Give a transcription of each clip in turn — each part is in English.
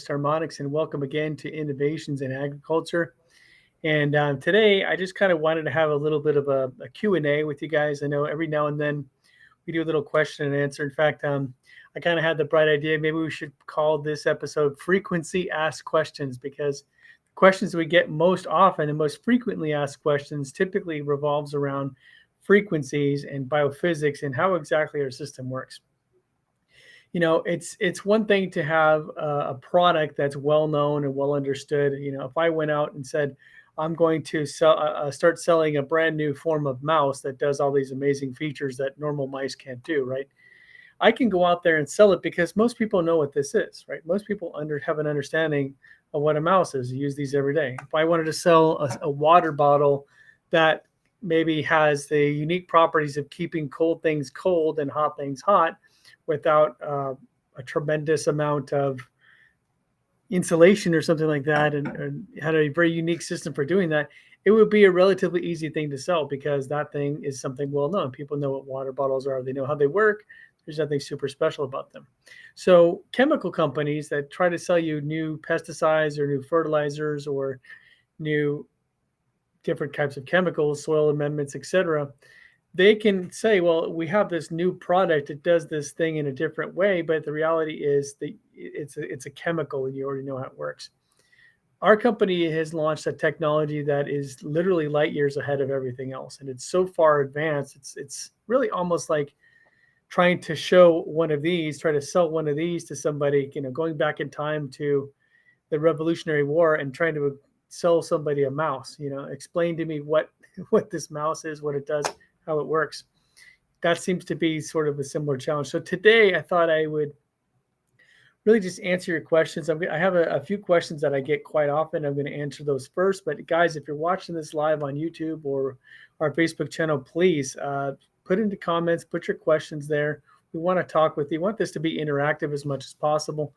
Harmonics, and welcome again to Innovations in Agriculture. And today, I just kind of wanted to have a little bit of a Q&A with you guys. I know every now and then we do a little question and answer. In fact, I kind of had the bright idea maybe we should call this episode Frequency Asked Questions because the questions we get most often and most frequently asked questions typically revolves around frequencies and biophysics and how exactly our system works. It's one thing to have a product that's well known and well understood. If I went out and said I'm going to start selling a brand new form of mouse that does all these amazing features that normal mice can't do, right? I can go out there and sell it because most people know what this is, right? Most people have an understanding of what a mouse is. You use these every day. If I wanted to sell a water bottle that maybe has the unique properties of keeping cold things cold and hot things hot without a tremendous amount of insulation or something like that, and had a very unique system for doing that, it would be a relatively easy thing to sell because that thing is something well known. People know what water bottles are. They know how they work. There's nothing super special about them. So chemical companies that try to sell you new pesticides or new fertilizers or new different types of chemicals, soil amendments, etc., they can say, well, we have this new product. It does this thing in a different way, but the reality is that it's a chemical and you already know how it works. Our company has launched a technology that is literally light years ahead of everything else, and it's so far advanced. It's really almost like trying to show one of these, try to sell one of these to somebody, going back in time to the Revolutionary War and trying to sell somebody a mouse. Explain to me what this mouse is, what it does, how it works. That seems to be sort of a similar challenge. So today I thought I would really just answer your questions. I have a few questions that I get quite often. I'm going to answer those first. But guys, if you're watching this live on YouTube or our Facebook channel, please put into comments, put your questions there. We want to talk with you. We want this to be interactive as much as possible.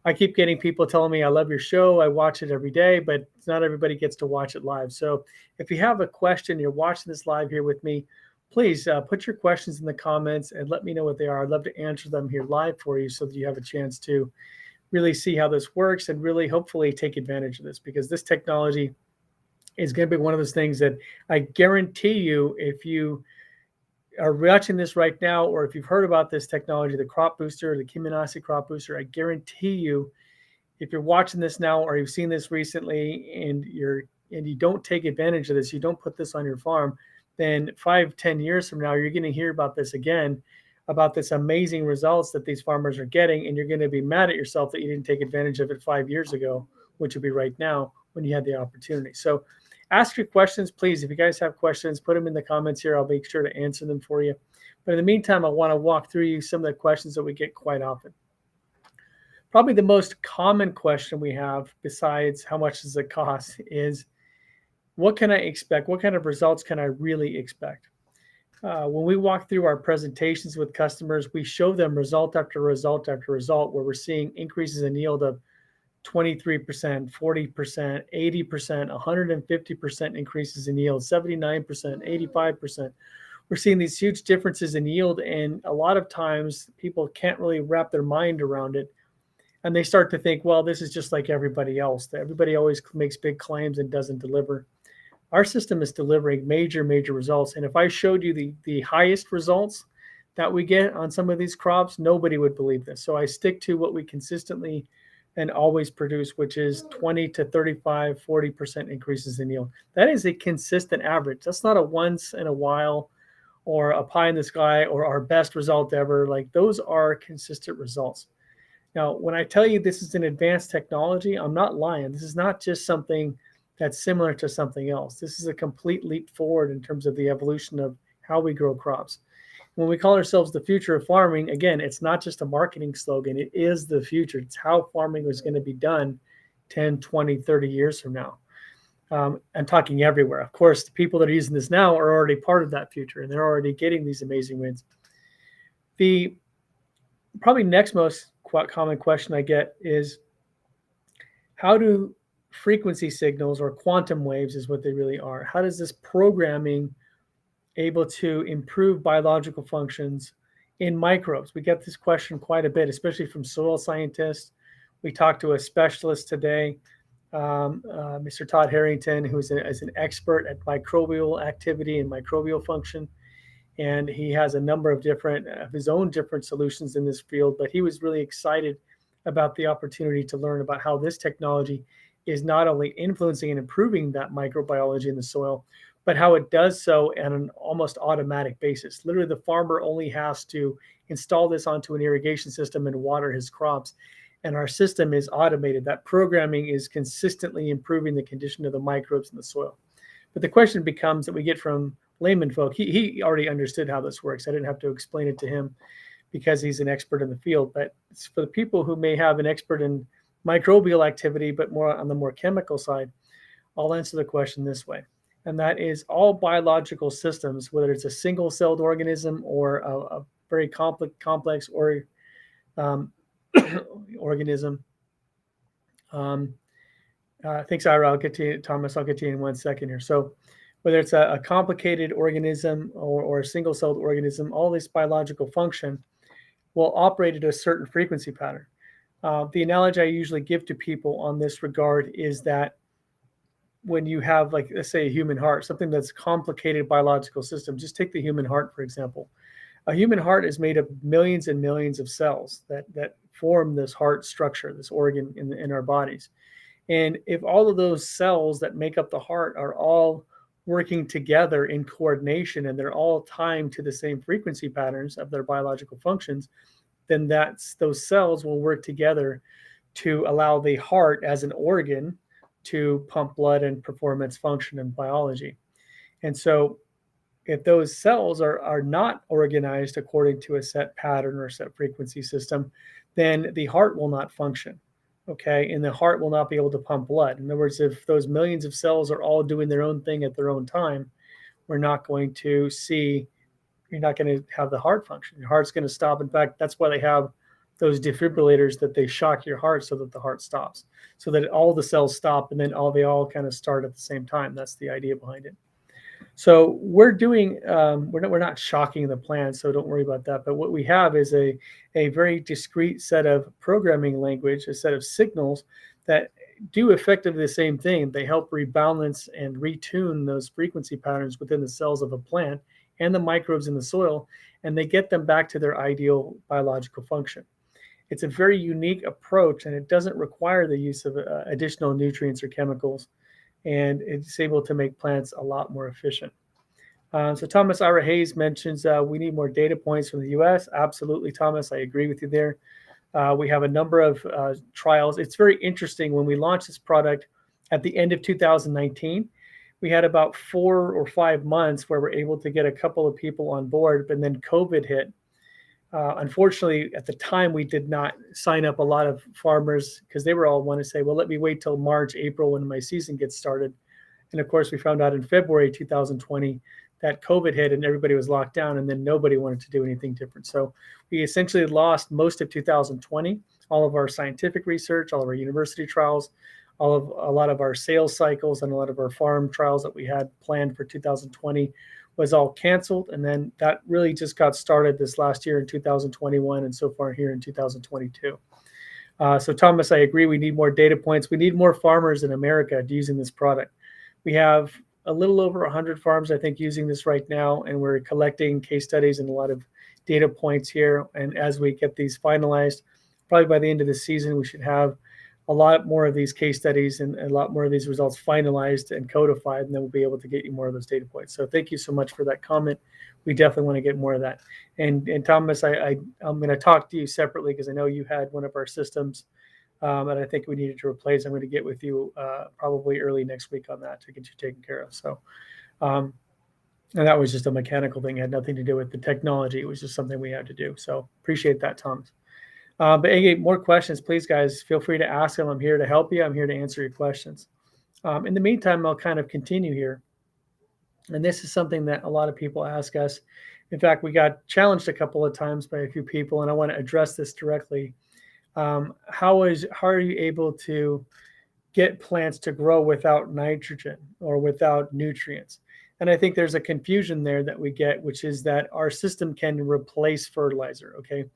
I keep getting people telling me, I love your show. I watch it every day, but not everybody gets to watch it live. So if you have a question, you're watching this live here with me, please put your questions in the comments and let me know what they are. I'd love to answer them here live for you so that you have a chance to really see how this works and really hopefully take advantage of this, because this technology is going to be one of those things that I guarantee you, if you are watching this right now, or if you've heard about this technology, the crop booster, the Kiminasi crop booster, I guarantee you, if you're watching this now or you've seen this recently and you don't take advantage of this, you don't put this on your farm, then 5-10 years from now, you're going to hear about this again, about this amazing results that these farmers are getting, and you're going to be mad at yourself that you didn't take advantage of it 5 years ago, which would be right now when you had the opportunity. So ask your questions, please. If you guys have questions, put them in the comments here. I'll make sure to answer them for you. But in the meantime, I want to walk through you some of the questions that we get quite often. Probably the most common question we have, besides how much does it cost, is what can I expect? What kind of results can I really expect? When we walk through our presentations with customers, we show them result after result after result where we're seeing increases in yield of 23%, 40%, 80%, 150% increases in yield, 79%, 85%. We're seeing these huge differences in yield, and a lot of times people can't really wrap their mind around it. And they start to think, well, this is just like everybody else. Everybody always makes big claims and doesn't deliver. Our system is delivering major, major results. And if I showed you the highest results that we get on some of these crops, nobody would believe this. So I stick to what we consistently and always produce, which is 20 to 35, 40% increases in yield. That is a consistent average. That's not a once in a while or a pie in the sky or our best result ever. Like, those are consistent results. Now, when I tell you this is an advanced technology, I'm not lying. This is not just something that's similar to something else. This is a complete leap forward in terms of the evolution of how we grow crops. When we call ourselves the future of farming, again, it's not just a marketing slogan. It is the future. It's how farming is going to be done 10, 20, 30 years from now. I'm talking everywhere. Of course, the people that are using this now are already part of that future, and they're already getting these amazing wins. The probably next most common question I get is, how do frequency signals, or quantum waves is what they really are, how does this programming able to improve biological functions in microbes? We get this question quite a bit, especially from soil scientists. We talked to a specialist today, Mr. Todd Harrington, who is an expert at microbial activity and microbial function. And he has a number of different his own different solutions in this field. But he was really excited about the opportunity to learn about how this technology is not only influencing and improving that microbiology in the soil, but how it does so on an almost automatic basis. Literally, the farmer only has to install this onto an irrigation system and water his crops. And our system is automated. That programming is consistently improving the condition of the microbes in the soil. But the question becomes that we get from layman folk. He already understood how this works. I didn't have to explain it to him because he's an expert in the field. But it's for the people who may have an expert in microbial activity, but more on the more chemical side, I'll answer the question this way. And that is all biological systems, whether it's a single-celled organism or a very complex or organism. Thanks, Ira. I'll get to you, Thomas. I'll get to you in 1 second here. So whether it's a complicated organism or a single-celled organism, all this biological function will operate at a certain frequency pattern. The analogy I usually give to people on this regard is that when you have, like, let's say a human heart, something that's complicated biological system, just take the human heart, for example. A human heart is made of millions and millions of cells that form this heart structure, this organ in our bodies. And if all of those cells that make up the heart are all working together in coordination and they're all timed to the same frequency patterns of their biological functions, then those cells will work together to allow the heart as an organ to pump blood and perform its function in biology. And so if those cells are not organized according to a set pattern or set frequency system, then the heart will not function. Okay, and the heart will not be able to pump blood. In other words, if those millions of cells are all doing their own thing at their own time, you're not going to have the heart function. Your heart's going to stop. In fact, that's why they have those defibrillators that they shock your heart so that the heart stops, so that all the cells stop and then they all kind of start at the same time. That's the idea behind it. So we're not shocking the plant, so don't worry about that. But what we have is a very discrete set of programming language, a set of signals that do effectively the same thing. They help rebalance and retune those frequency patterns within the cells of a plant and the microbes in the soil, and they get them back to their ideal biological function. It's a very unique approach, and it doesn't require the use of additional nutrients or chemicals, and it's able to make plants a lot more efficient. So Thomas Ira Hayes mentions we need more data points from the US. Absolutely, Thomas, I agree with you there. We have a number of trials. It's very interesting. When we launched this product at the end of 2019, we had about 4 or 5 months where we're able to get a couple of people on board, but then COVID hit. Unfortunately, at the time, we did not sign up a lot of farmers because they were all want to say, well, let me wait till March, April when my season gets started. And of course, we found out in February 2020 that COVID hit and everybody was locked down, and then nobody wanted to do anything different. So we essentially lost most of 2020, all of our scientific research, all of our university trials, a lot of our sales cycles, and a lot of our farm trials that we had planned for 2020 was all canceled. And then that really just got started this last year in 2021 and so far here in 2022. So Thomas, I agree. We need more data points. We need more farmers in America using this product. We have a little over 100 farms, I think, using this right now, and we're collecting case studies and a lot of data points here. And as we get these finalized, probably by the end of the season, we should have a lot more of these case studies and a lot more of these results finalized and codified, and then we'll be able to get you more of those data points. So thank you so much for that comment. We definitely want to get more of that. And Thomas, I'm going to talk to you separately because I know you had one of our systems and I think we needed to replace. I'm going to get with you probably early next week on that to get you taken care of. So, and that was just a mechanical thing. It had nothing to do with the technology. It was just something we had to do. So appreciate that, Thomas. But any more questions, please, guys, feel free to ask them. I'm here to help you. I'm here to answer your questions. In the meantime, I'll kind of continue here. And this is something that a lot of people ask us. In fact, we got challenged a couple of times by a few people, and I want to address this directly. How are you able to get plants to grow without nitrogen or without nutrients? And I think there's a confusion there that we get, which is that our system can replace fertilizer, okay?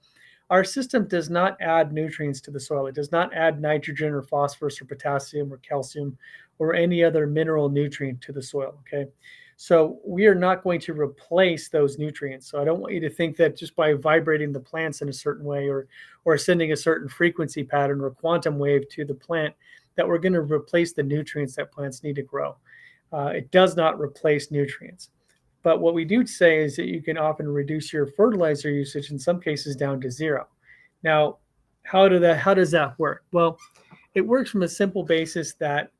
Our system does not add nutrients to the soil. It does not add nitrogen or phosphorus or potassium or calcium or any other mineral nutrient to the soil. Okay. So we are not going to replace those nutrients. So I don't want you to think that just by vibrating the plants in a certain way or sending a certain frequency pattern or quantum wave to the plant that we're going to replace the nutrients that plants need to grow. It does not replace nutrients. But what we do say is that you can often reduce your fertilizer usage in some cases down to zero. Now, how does that work? Well, it works from a simple basis that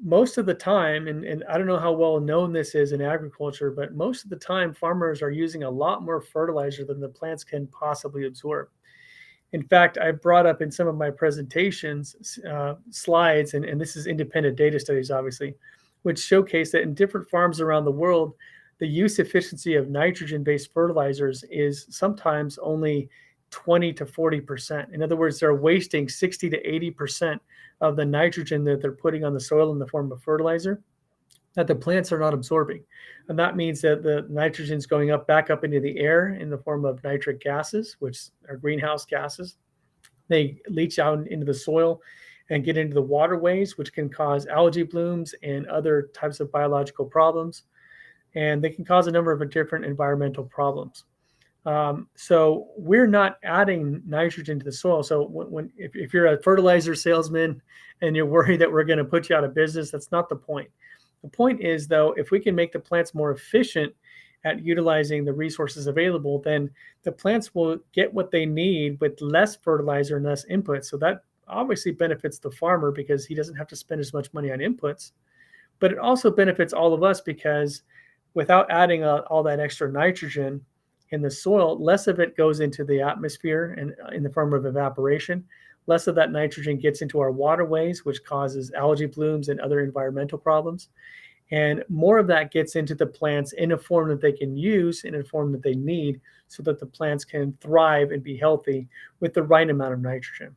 most of the time, and I don't know how well known this is in agriculture, but most of the time farmers are using a lot more fertilizer than the plants can possibly absorb. In fact, I brought up in some of my presentations slides, and this is independent data studies, obviously, which showcase that in different farms around the world, the use efficiency of nitrogen-based fertilizers is sometimes only 20 to 40%. In other words, they're wasting 60 to 80% of the nitrogen that they're putting on the soil in the form of fertilizer that the plants are not absorbing. And that means that the nitrogen is going back up into the air in the form of nitric gases, which are greenhouse gases. They leach out into the soil and get into the waterways, which can cause algae blooms and other types of biological problems. And they can cause a number of different environmental problems. So we're not adding nitrogen to the soil. So if you're a fertilizer salesman and you're worried that we're going to put you out of business, that's not the point. The point is, though, if we can make the plants more efficient at utilizing the resources available, then the plants will get what they need with less fertilizer and less inputs. So that obviously benefits the farmer because he doesn't have to spend as much money on inputs. But it also benefits all of us because without adding all that extra nitrogen in the soil, less of it goes into the atmosphere and in the form of evaporation. Less of that nitrogen gets into our waterways, which causes algae blooms and other environmental problems. And more of that gets into the plants in a form that they can use, in a form that they need, so that the plants can thrive and be healthy with the right amount of nitrogen.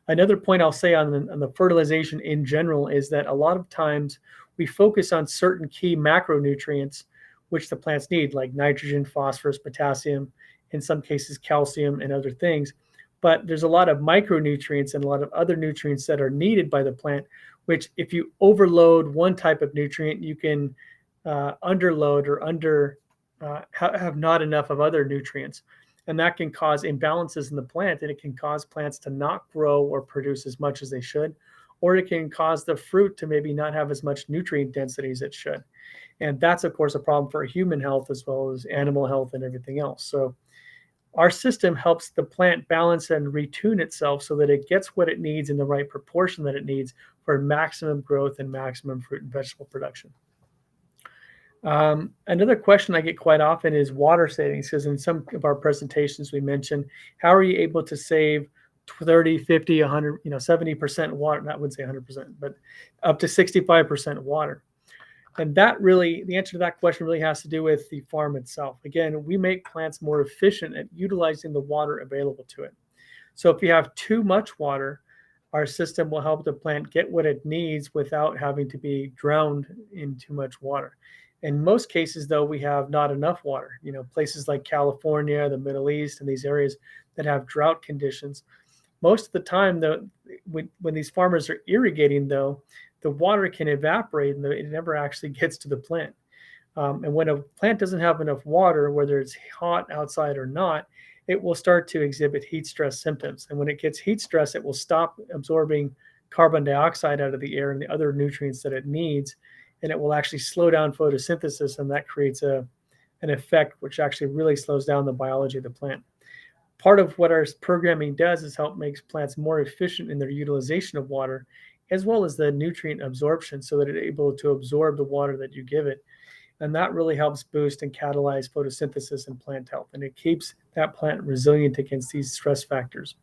Another point I'll say on the fertilization in general is that a lot of times we focus on certain key macronutrients which the plants need, like nitrogen, phosphorus, potassium, in some cases calcium and other things. But there's a lot of micronutrients and a lot of other nutrients that are needed by the plant, which if you overload one type of nutrient, you can underload or have not enough of other nutrients. And that can cause imbalances in the plant, and it can cause plants to not grow or produce as much as they should, or it can cause the fruit to maybe not have as much nutrient density as it should. And that's, of course, a problem for human health as well as animal health and everything else. So our system helps the plant balance and retune itself so that it gets what it needs in the right proportion that it needs for maximum growth and maximum fruit and vegetable production. Another question I get quite often is water savings, because in some of our presentations we mentioned, how are you able to save 30, 50, 100, 70% water? I wouldn't say 100%, but up to 65% water. And that really, the answer to that question really has to do with the farm itself. Again, we make plants more efficient at utilizing the water available to it. So if you have too much water, our system will help the plant get what it needs without having to be drowned in too much water. In most cases, though, we have not enough water. Places like California, the Middle East, and these areas that have drought conditions. Most of the time, though, when these farmers are irrigating, though, the water can evaporate and it never actually gets to the plant. And when a plant doesn't have enough water, whether it's hot outside or not, it will start to exhibit heat stress symptoms. And when it gets heat stress, it will stop absorbing carbon dioxide out of the air and the other nutrients that it needs. And it will actually slow down photosynthesis, and that creates an effect which actually really slows down the biology of the plant. Part of what our programming does is help make plants more efficient in their utilization of water, as well as the nutrient absorption, so that it's able to absorb the water that you give it. And that really helps boost and catalyze photosynthesis and plant health. And it keeps that plant resilient against these stress factors.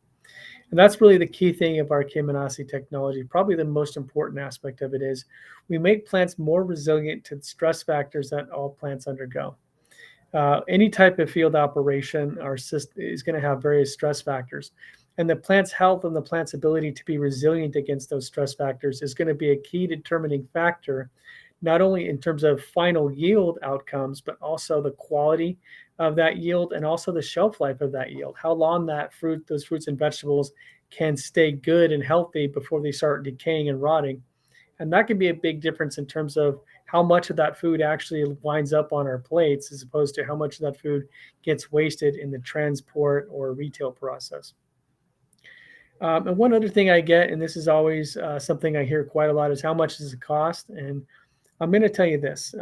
And that's really the key thing of our Kemanasi technology. Probably the most important aspect of it is we make plants more resilient to stress factors that all plants undergo. Any type of field operation, our system is going to have various stress factors. And the plant's health and the plant's ability to be resilient against those stress factors is going to be a key determining factor, not only in terms of final yield outcomes, but also the quality of that yield and also the shelf life of that yield, how long those fruits and vegetables can stay good and healthy before they start decaying and rotting. And that can be a big difference in terms of how much of that food actually winds up on our plates as opposed to how much of that food gets wasted in the transport or retail process. And one other thing I get, and this is always something I hear quite a lot, is how much does it cost? And I'm going to tell you this: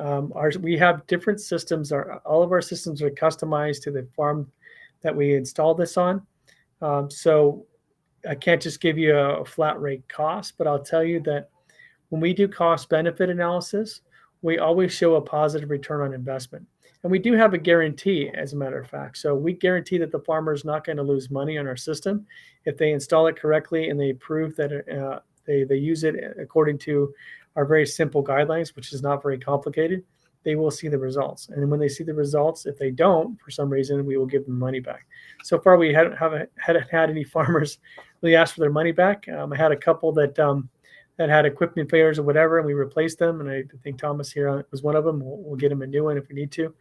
we have different systems. All of our systems are customized to the farm that we install this on. So I can't just give you a flat rate cost, but I'll tell you that when we do cost benefit analysis, we always show a positive return on investment. And we do have a guarantee, as a matter of fact. So we guarantee that the farmer is not going to lose money on our system if they install it correctly and they prove that they use it according to our very simple guidelines, which is not very complicated. They will see the results. And when they see the results, if they don't, for some reason, we will give them money back. So far, we haven't had any farmers really ask for their money back. I had a couple that had equipment failures or whatever, and we replaced them. And I think Thomas here was one of them. We'll get him a new one if we need to.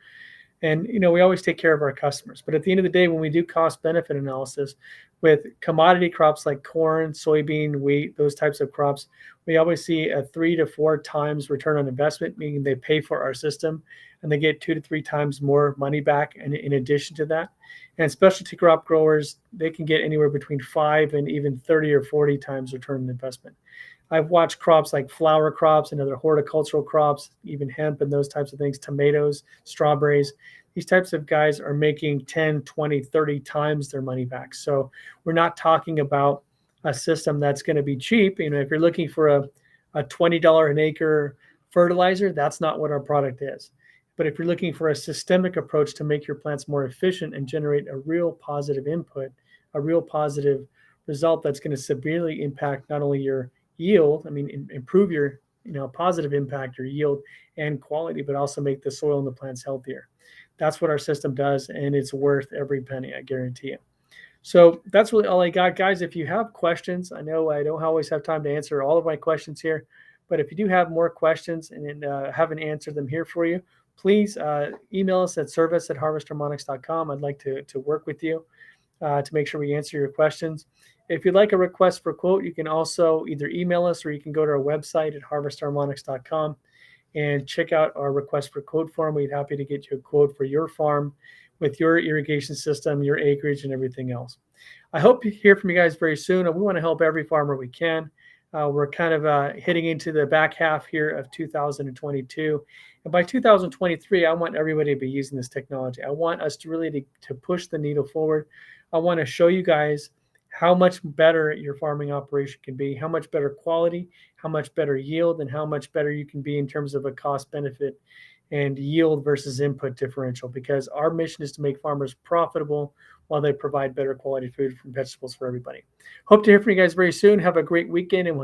And we always take care of our customers. But at the end of the day, when we do cost benefit analysis with commodity crops like corn, soybean, wheat, those types of crops, we always see a 3 to 4 times return on investment, meaning they pay for our system and they get 2 to 3 times more money back. And in addition to that, and specialty crop growers, they can get anywhere between 5 and even 30 or 40 times return on investment. I've watched crops like flower crops and other horticultural crops, even hemp and those types of things, tomatoes, strawberries. These types of guys are making 10, 20, 30 times their money back. So we're not talking about a system that's going to be cheap. If you're looking for a $20 an acre fertilizer, that's not what our product is. But if you're looking for a systemic approach to make your plants more efficient and generate a real positive input, a real positive result that's going to severely impact not only your yield, improve your, positive impact, your yield and quality, but also make the soil and the plants healthier. That's what our system does, and it's worth every penny, I guarantee you. So that's really all I got, guys. If you have questions, I know I don't always have time to answer all of my questions here, but if you do have more questions and haven't answered them here for you, please email us at service@harvestharmonics.com. I'd like to work with you to make sure we answer your questions. If you'd like a request for quote, you can also either email us or you can go to our website at harvestharmonics.com and check out our request for quote form. We'd be happy to get you a quote for your farm with your irrigation system, your acreage, and everything else. I hope to hear from you guys very soon. And we want to help every farmer we can. We're kind of hitting into the back half here of 2022. And by 2023, I want everybody to be using this technology. I want us to really to push the needle forward. I want to show you guys how much better your farming operation can be, how much better quality, how much better yield, and how much better you can be in terms of a cost benefit and yield versus input differential, because our mission is to make farmers profitable while they provide better quality food and vegetables for everybody. Hope to hear from you guys very soon. Have a great weekend, and we'll